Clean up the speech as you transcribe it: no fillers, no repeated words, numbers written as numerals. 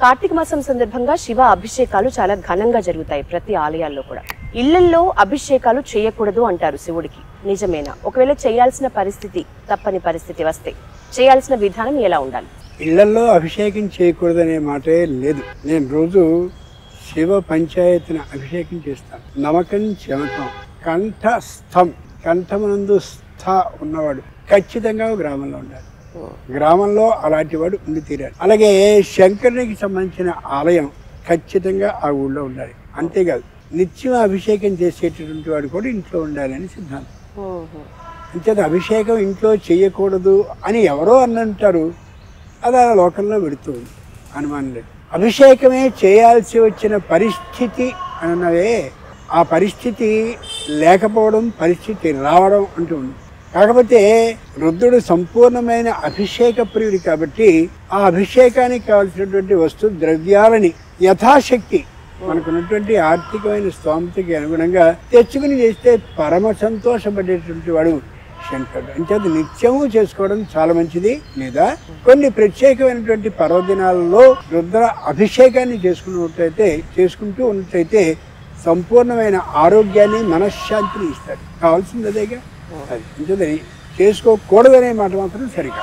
కార్తీక మాసం సందర్భంగా శివ అభిషేకాలు చాలా ఘనంగా జరుగుతాయి ప్రతి ఆలయాల్లో కూడా. ఇళ్లల్లో అభిషేకాలు చేయకూడదు అంటారు శివుడికి, నిజమేనా? ఒకవేళ చేయాల్సిన పరిస్థితి, తప్పని పరిస్థితి వస్తే చేయాల్సిన విధానం ఎలా ఉండాలి? ఇళ్లలో అభిషేకం చేయకూడదనే మాటే లేదు. నేను రోజు శివ పంచాయతీని అభిషేకం చేస్తాను. నమకం చమకం కంఠస్థం, కంఠమునందు స్థ ఉన్నవాడు ఖచ్చితంగా గ్రామంలో ఉండాలి. గ్రామంలో అలాంటి వాడు ఉండి తీరాలి. అలాగే శంకరునికి సంబంధించిన ఆలయం ఖచ్చితంగా ఆ ఊళ్ళో ఉండాలి. అంతేకాదు నిత్యం అభిషేకం చేసేటటువంటి వాడు కూడా ఇంట్లో ఉండాలని సిద్ధాంతం. అంతేత అభిషేకం ఇంట్లో చేయకూడదు అని ఎవరో అన్నంటారు, అది ఆ లోకంలో పెడుతుంది, అనుమానం లేదు. అభిషేకమే చేయాల్సి వచ్చిన పరిస్థితి అన్నవే, ఆ పరిస్థితి లేకపోవడం, పరిస్థితి రావడం అంటూ ఉంది. కాకపోతే రుద్రుడు సంపూర్ణమైన అభిషేక ప్రియుడు కాబట్టి ఆ అభిషేకానికి కావాల్సినటువంటి వస్తు ద్రవ్యాలని యథాశక్తి మనకున్నటువంటి ఆర్థికమైన స్తోమతకి అనుగుణంగా తెచ్చుకుని చేస్తే పరమ సంతోషపడేటువంటి వాడు శంకరుడు. అంచేత నిత్యము చేసుకోవడం చాలా మంచిది. లేదా కొన్ని ప్రత్యేకమైనటువంటి పర్వదినాలలో రుద్ర అభిషేకాన్ని చేసుకుంటూ ఉన్నట్లయితే సంపూర్ణమైన ఆరోగ్యాన్ని, మనశ్శాంతిని ఇస్తాడు. కావాల్సింది అదేగా. అది అంచేత చేసుకోకూడదనే మాట మాత్రం సరికాదు.